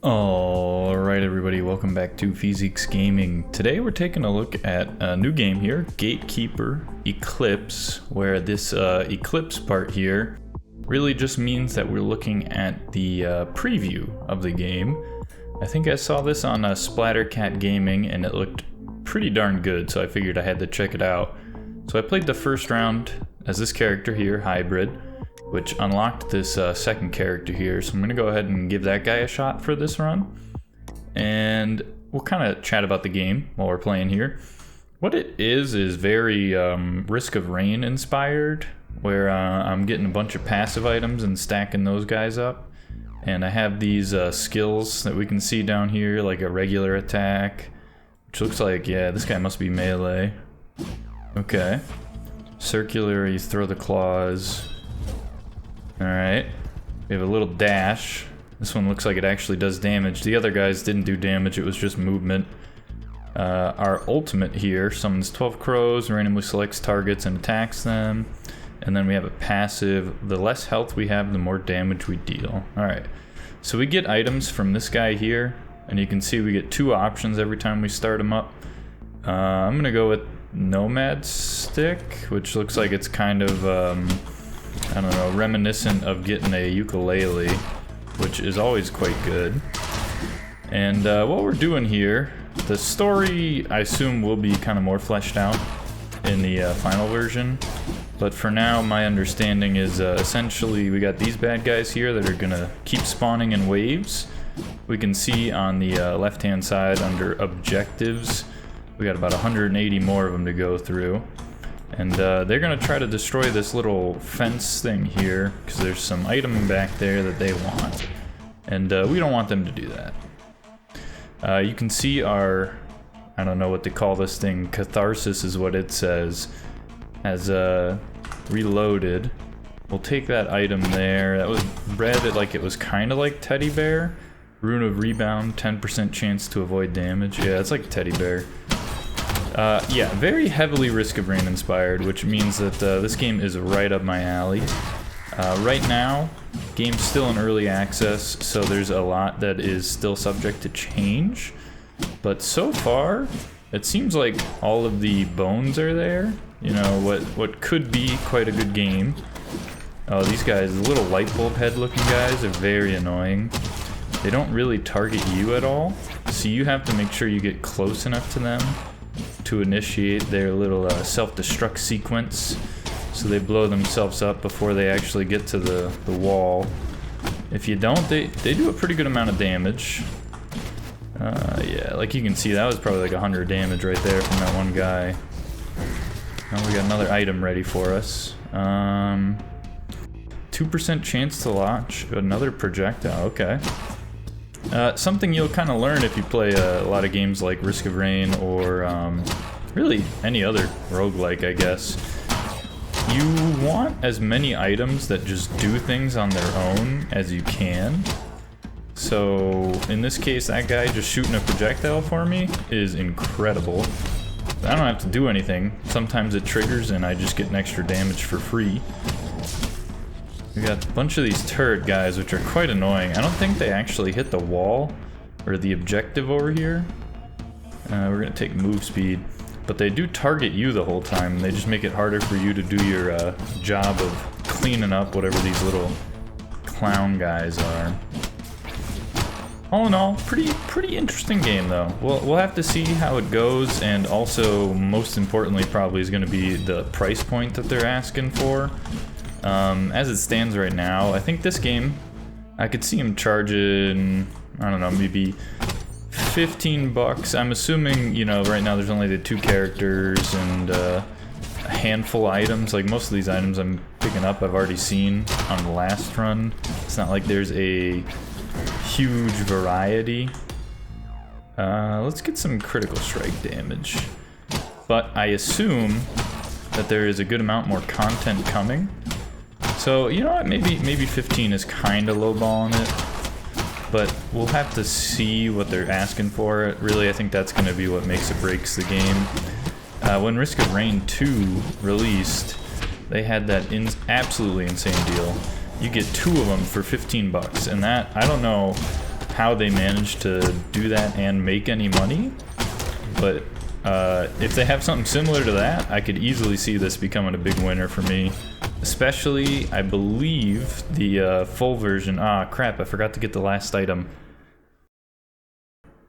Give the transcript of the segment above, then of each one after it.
Alright everybody, welcome back to Feeziks Gaming. Today we're taking a look at a new game here, Gatekeeper Eclipse, where this Eclipse part here really just means that we're looking at the preview of the game. I think I saw this on Splattercat Gaming and it looked pretty darn good, so I figured I had to check it out. So I played the first round as this character here, Hybrid, which unlocked this second character here. So I'm gonna go ahead and give that guy a shot for this run. And we'll kind of chat about the game while we're playing here. What it is very Risk of Rain inspired, where I'm getting a bunch of passive items and stacking those guys up. And I have these skills that we can see down here, like a regular attack, which looks like, yeah, this guy must be melee. Okay. Circular, you throw the claws. Alright, we have a little dash. This one looks like it actually does damage. The other guys didn't do damage, it was just movement. Our ultimate here summons 12 crows, randomly selects targets and attacks them. And then we have a passive. The less health we have, the more damage we deal. Alright, so we get items from this guy here. And you can see we get two options every time we start them up. I'm gonna go with Nomad Stick, which looks like it's kind of I don't know, reminiscent of getting a ukulele, which is always quite good. And what we're doing here, the story I assume will be kind of more fleshed out in the final version. But for now, my understanding is essentially we got these bad guys here that are gonna keep spawning in waves. We can see on the left-hand side under objectives, we got about 180 more of them to go through. And they're gonna try to destroy this little fence thing here, because there's some item back there that they want. And we don't want them to do that. You can see our, I don't know what to call this thing, Catharsis is what it says, has reloaded. We'll take that item there. That was read it like it was kind of like Teddy Bear. Rune of Rebound, 10% chance to avoid damage. Yeah, it's like Teddy Bear. Yeah, very heavily Risk of Rain inspired, which means that this game is right up my alley. Right now, game's still in early access, so there's a lot that is still subject to change. But so far, it seems like all of the bones are there. You know, what could be quite a good game. Oh, these guys, the little light bulb head looking guys, are very annoying. They don't really target you at all, so you have to make sure you get close enough to them to initiate their little self-destruct sequence, so they blow themselves up before they actually get to the wall. If you don't, they do a pretty good amount of damage. Yeah, like you can see, that was probably like 100 damage right there from that one guy. Now we got another item ready for us. 2% chance to launch another projectile, okay. Something you'll kind of learn if you play a lot of games like Risk of Rain or really any other roguelike, I guess. You want as many items that just do things on their own as you can. So in this case, that guy just shooting a projectile for me is incredible. I don't have to do anything. Sometimes it triggers and I just get an extra damage for free. We got a bunch of these turret guys, which are quite annoying. I don't think they actually hit the wall or the objective over here. We're gonna take move speed, but they do target you the whole time. They just make it harder for you to do your job of cleaning up whatever these little clown guys are. All in all, pretty interesting game though. We'll have to see how it goes, and also most importantly probably is going to be the price point that they're asking for. As it stands right now, I think this game, I could see him charging, I don't know, maybe 15 bucks. I'm assuming, you know, right now there's only the two characters and a handful of items. Like most of these items I'm picking up I've already seen on the last run. It's not like there's a huge variety. Let's get some critical strike damage. But I assume that there is a good amount more content coming. So, you know what, maybe 15 is kind of lowballing it, but we'll have to see what they're asking for. Really, I think that's going to be what makes or breaks the game. When Risk of Rain 2 released, they had that absolutely insane deal. You get two of them for 15 bucks, and that, I don't know how they managed to do that and make any money, but if they have something similar to that, I could easily see this becoming a big winner for me. Especially, I believe, the full version. Ah, crap, I forgot to get the last item.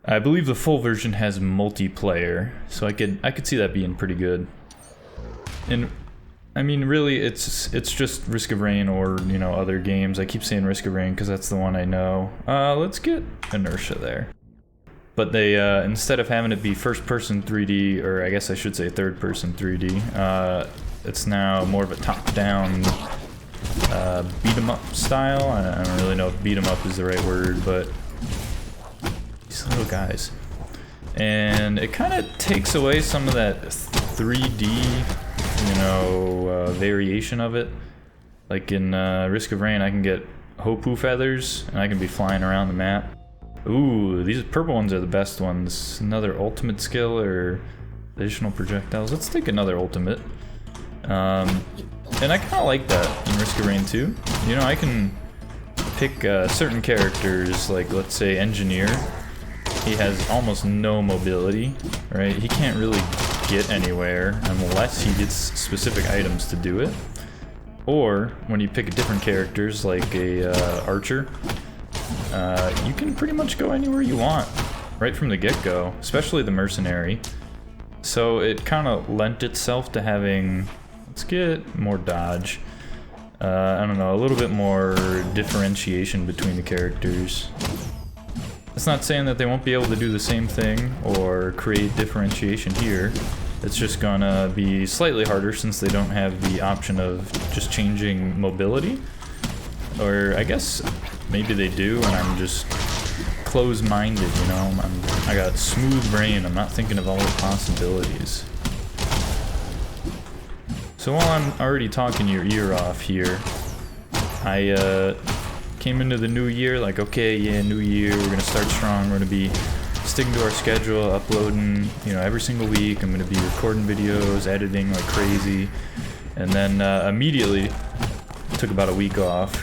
I believe the full version has multiplayer, so I could see that being pretty good. And I mean, really, it's just Risk of Rain or, you know, other games. I keep saying Risk of Rain because that's the one I know. Let's get Inertia there. But they, instead of having it be first-person 3D, or I guess I should say third-person 3D, it's now more of a top-down beat-em-up style. I don't really know if beat-em-up is the right word, but these little guys. And it kind of takes away some of that 3D, you know, variation of it. Like in Risk of Rain, I can get Hopu feathers, and I can be flying around the map. Ooh, these purple ones are the best ones. Another ultimate skill or additional projectiles. Let's take another ultimate. And I kind of like that in Risk of Rain 2. You know, I can pick certain characters, like let's say Engineer. He has almost no mobility, right? He can't really get anywhere unless he gets specific items to do it. Or when you pick different characters, like a archer, you can pretty much go anywhere you want right from the get-go, especially the mercenary. So it kind of lent itself to having, let's get more dodge. I don't know, a little bit more differentiation between the characters. It's not saying that they won't be able to do the same thing or create differentiation here. It's just gonna be slightly harder since they don't have the option of just changing mobility. Or I guess maybe they do and I'm just closed-minded, you know? I got a smooth brain, I'm not thinking of all the possibilities. So while I'm already talking your ear off here, I came into the new year like, okay, yeah, new year, we're gonna start strong, we're gonna be sticking to our schedule, uploading, you know, every single week. I'm gonna be recording videos, editing like crazy, and then immediately took about a week off,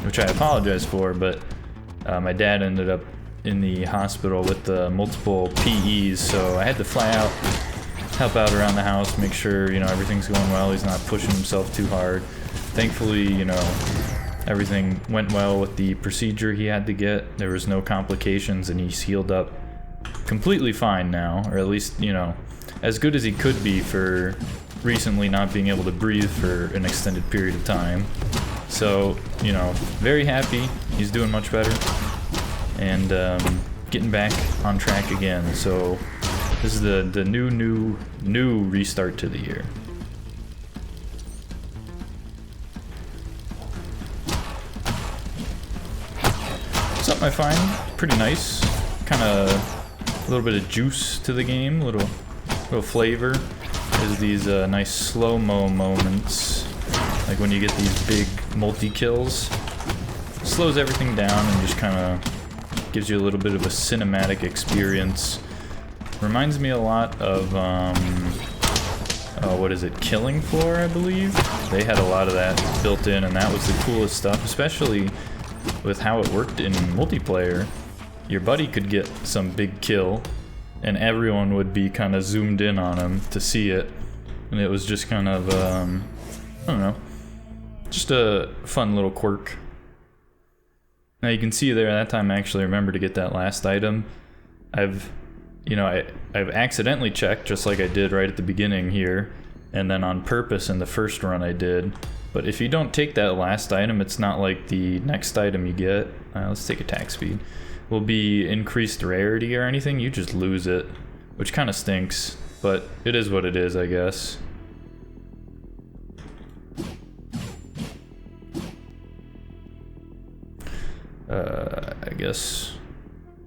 which I apologize for, but my dad ended up in the hospital with multiple PEs, so I had to fly out, help out around the house, make sure, you know, everything's going well, he's not pushing himself too hard. Thankfully, you know, everything went well with the procedure he had to get. There was no complications and he's healed up completely fine now, or at least, you know, as good as he could be for recently not being able to breathe for an extended period of time. So, you know, very happy. He's doing much better and getting back on track again. So this is the new restart to the year. Something I find pretty nice, kind of a little bit of juice to the game, little flavor, is these nice slow-mo moments, like when you get these big multi-kills. Slows everything down and just kind of gives you a little bit of a cinematic experience. Reminds me a lot of, what is it, Killing Floor, I believe? They had a lot of that built in, and that was the coolest stuff, especially with how it worked in multiplayer. Your buddy could get some big kill and everyone would be kind of zoomed in on him to see it, and it was just kind of I don't know, just a fun little quirk. Now you can see there that time I actually remembered to get that last item. I've accidentally checked just like I did right at the beginning here, and then on purpose in the first run I did. But if you don't take that last item, it's not like the next item you get, let's take attack speed, will be increased rarity or anything. You just lose it, which kind of stinks, but it is what it is, I guess.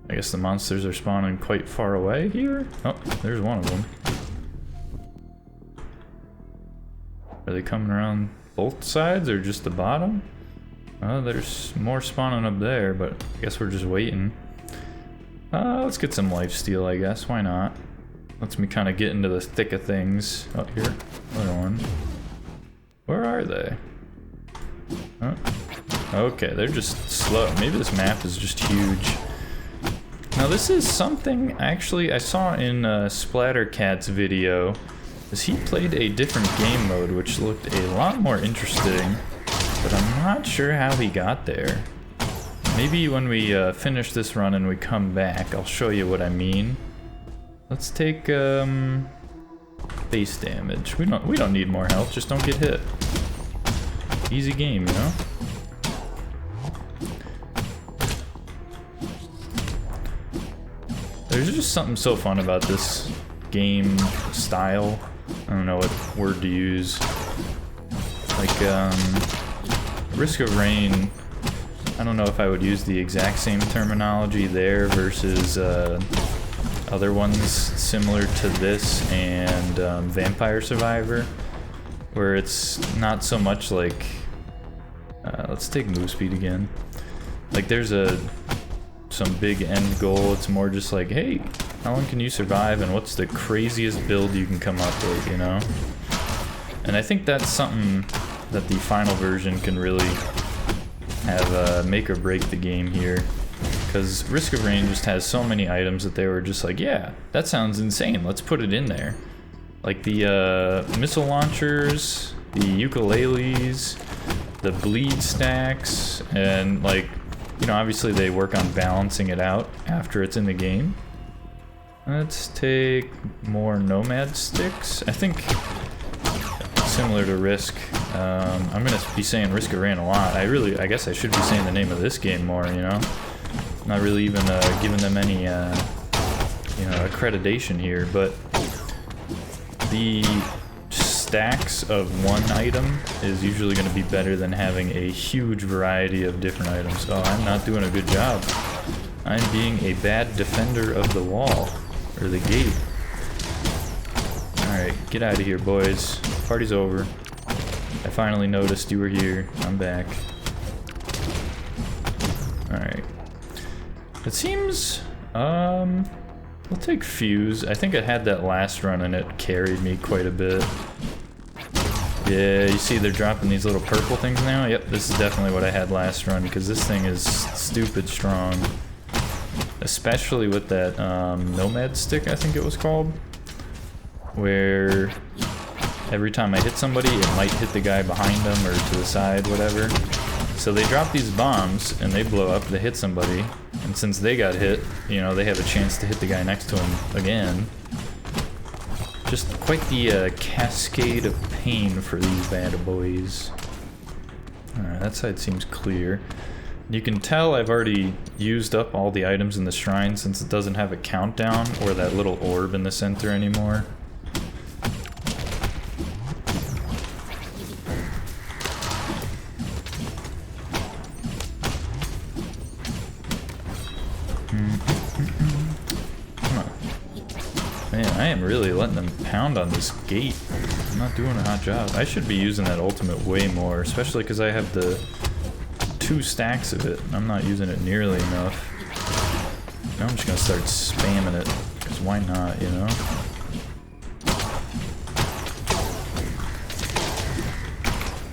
I guess the monsters are spawning quite far away here. Oh, there's one of them. Are they coming around both sides or just the bottom? Oh, there's more spawning up there, but I guess we're just waiting. Let's get some lifesteal, I guess. Why not? Lets me kind of get into the thick of things. Oh, here. Another one. Where are they? Oh. Okay, they're just slow. Maybe this map is just huge. Now this is something actually I saw in Splattercat's video, is he played a different game mode which looked a lot more interesting, but I'm not sure how he got there. Maybe when we finish this run and we come back, I'll show you what I mean. Let's take base damage. We don't need more health, just don't get hit. Easy game, you know? There's just something so fun about this game style. I don't know what word to use. Like, Risk of Rain, I don't know if I would use the exact same terminology there versus other ones similar to this and Vampire Survivor, where it's not so much like, let's take move speed again. Like there's some big end goal, it's more just like, hey, how long can you survive and what's the craziest build you can come up with, you know? And I think that's something that the final version can really have make or break the game here. Because Risk of Rain just has so many items that they were just like, yeah, that sounds insane, let's put it in there. Like the missile launchers, the ukuleles, the bleed stacks, and like, you know, obviously they work on balancing it out after it's in the game. Let's take more nomad sticks. I think similar to Risk. I'm gonna be saying Risk of Rain a lot. I guess I should be saying the name of this game more, you know? Not really even giving them any, you know, accreditation here, but the stacks of one item is usually going to be better than having a huge variety of different items. Oh, I'm not doing a good job. I'm being a bad defender of the wall, or the gate. Alright, get out of here, boys. Party's over. I finally noticed you were here. I'm back. Alright. It seems, we'll take Fuse. I think I had that last run and it carried me quite a bit. Yeah, you see they're dropping these little purple things now? Yep, this is definitely what I had last run because this thing is stupid strong. Especially with that Nomad stick, I think it was called. Where every time I hit somebody, it might hit the guy behind them or to the side, whatever. So they drop these bombs and they blow up, they hit somebody. And since they got hit, you know, they have a chance to hit the guy next to him again. Just quite the cascade of pain for these bad boys. Alright, that side seems clear. You can tell I've already used up all the items in the shrine since it doesn't have a countdown or that little orb in the center anymore. Man, I am really letting them pound on this gate. I'm not doing a hot job. I should be using that ultimate way more, especially because I have the 2 stacks of it. I'm not using it nearly enough. Now I'm just gonna start spamming it, because why not, you know?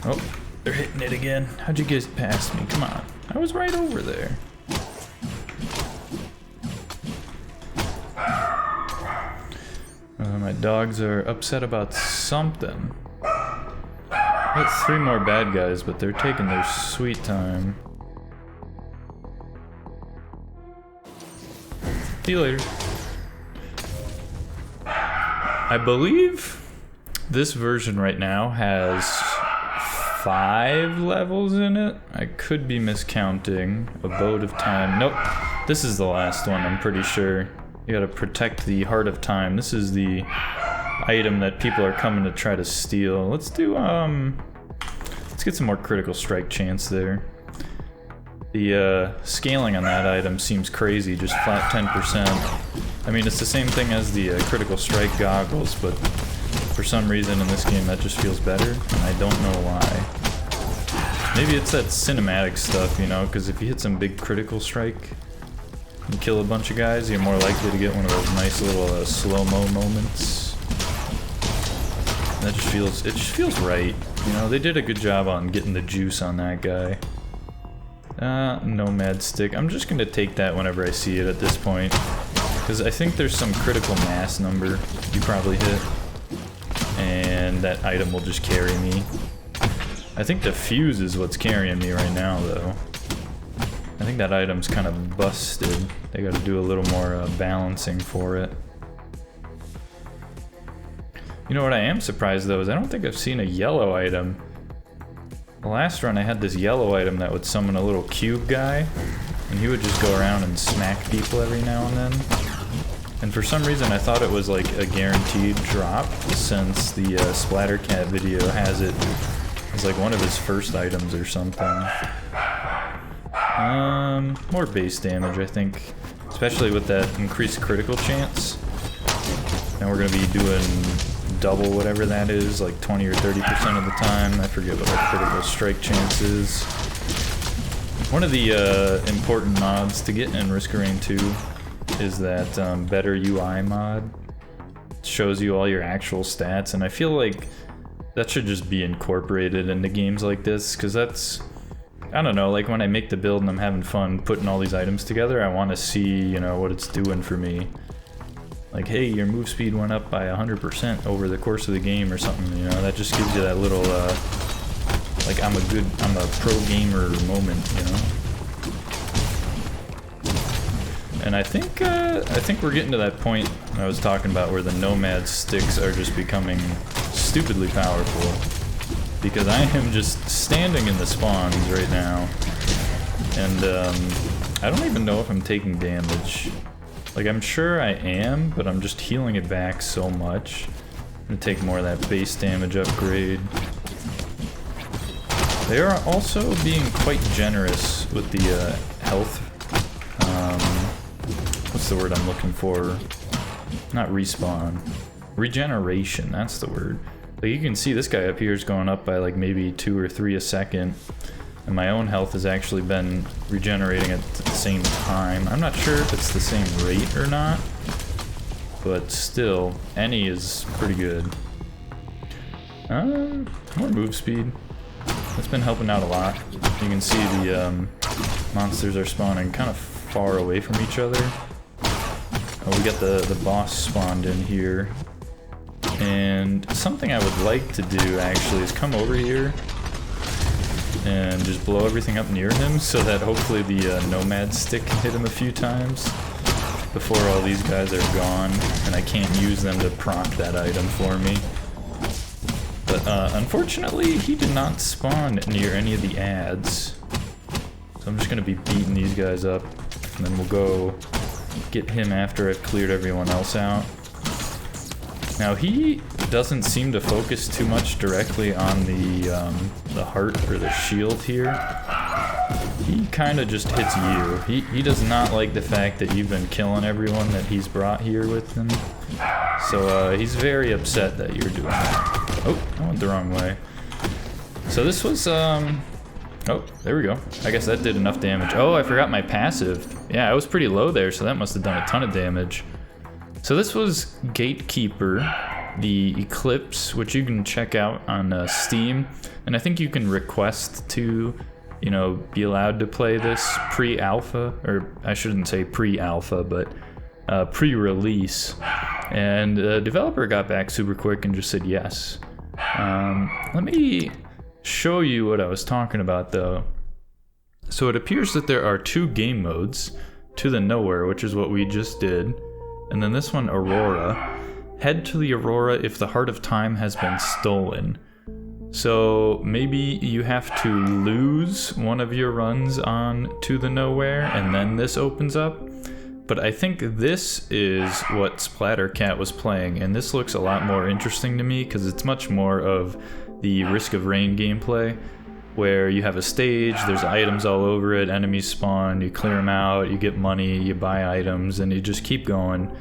Oh, they're hitting it again. How'd you get past me? Come on. I was right over there. My dogs are upset about something. That's 3 more bad guys, but they're taking their sweet time. See you later. I believe this version right now has 5 levels in it. I could be miscounting. Abode of Time. Nope. This is the last one, I'm pretty sure. You gotta protect the Heart of Time. This is the item that people are coming to try to steal. Let's do, let's get some more critical strike chance there. The, scaling on that item seems crazy, just flat 10%. I mean, it's the same thing as the critical strike goggles, but for some reason in this game that just feels better, and I don't know why. Maybe it's that cinematic stuff, you know, because if you hit some big critical strike, and kill a bunch of guys, you're more likely to get one of those nice little slow-mo moments. And that just feels, it just feels right. You know, they did a good job on getting the juice on that guy. Nomad stick. I'm just gonna take that whenever I see it at this point. Because I think there's some critical mass number you probably hit. And that item will just carry me. I think the fuse is what's carrying me right now, though. I think that item's kind of busted. They gotta do a little more balancing for it. You know what I am surprised, though, is I don't think I've seen a yellow item. The last run I had this yellow item that would summon a little cube guy, and he would just go around and smack people every now and then. And for some reason I thought it was like a guaranteed drop, since the Splattercat video has it as like one of his first items or something. More base damage, I think, especially with that increased critical chance. And we're gonna be doing double whatever that is, like 20 or 30% of the time. I forget what our critical strike chance is. One of the important mods to get in Risk of Rain 2 is that better UI mod. It shows you all your actual stats, and I feel like that should just be incorporated into games like this, because that's, I don't know, like when I make the build and I'm having fun putting all these items together, I want to see, you know, what it's doing for me. Like, hey, your move speed went up by 100% over the course of the game or something, you know, that just gives you that little, like, I'm a pro gamer moment, you know? And I think we're getting to that point I was talking about where the Nomad sticks are just becoming stupidly powerful. Because I am just standing in the spawns right now, and I don't even know if I'm taking damage. Like, I'm sure I am, but I'm just healing it back so much. I'm gonna take more of that base damage upgrade. They are also being quite generous with the health. What's the word I'm looking for? Not respawn. Regeneration, that's the word. Like, you can see this guy up here is going up by like maybe 2 or 3 a second. And my own health has actually been regenerating at the same time. I'm not sure if it's the same rate or not, but still, any is pretty good. More move speed. That's been helping out a lot. You can see the monsters are spawning kind of far away from each other. Oh, we got the boss spawned in here. And something I would like to do actually is come over here and just blow everything up near him so that hopefully the Nomad stick can hit him a few times before all these guys are gone and I can't use them to proc that item for me. But unfortunately, he did not spawn near any of the ads. So I'm just going to be beating these guys up, and then we'll go get him after I've cleared everyone else out. Now, he doesn't seem to focus too much directly on the heart or the shield here. He kind of just hits you. He does not like the fact that you've been killing everyone that he's brought here with him. So he's very upset that you're doing that. Oh, I went the wrong way. So this was, oh, there we go. I guess that did enough damage. Oh, I forgot my passive. Yeah, I was pretty low there, so that must have done a ton of damage. So this was Gatekeeper, the Eclipse, which you can check out on Steam. And I think you can request to, you know, be allowed to play this pre-alpha, or I shouldn't say pre-alpha, but pre-release. And the developer got back super quick and just said yes. Let me show you what I was talking about, though. So it appears that there are 2 game modes, To the Nowhere, which is what we just did, and then this one, Aurora. Head to the Aurora if the Heart of Time has been stolen. So maybe you have to lose one of your runs on To the Nowhere, and then this opens up. But I think this is what Splattercat was playing, and this looks a lot more interesting to me because it's much more of the Risk of Rain gameplay, where you have a stage, there's items all over it, enemies spawn, you clear them out, you get money, you buy items, and you just keep going.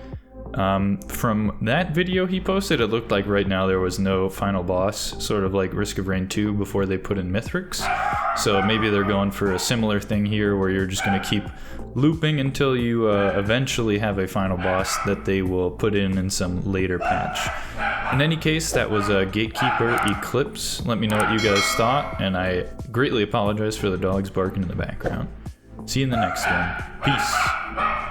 From that video he posted, it looked like right now there was no final boss, sort of like Risk of Rain 2 before they put in Mythrix. So maybe they're going for a similar thing here where you're just going to keep looping until you eventually have a final boss that they will put in some later patch. In any case, that was a Gatekeeper Eclipse. Let me know what you guys thought, and I greatly apologize for the dogs barking in the background. See you in the next one. Peace.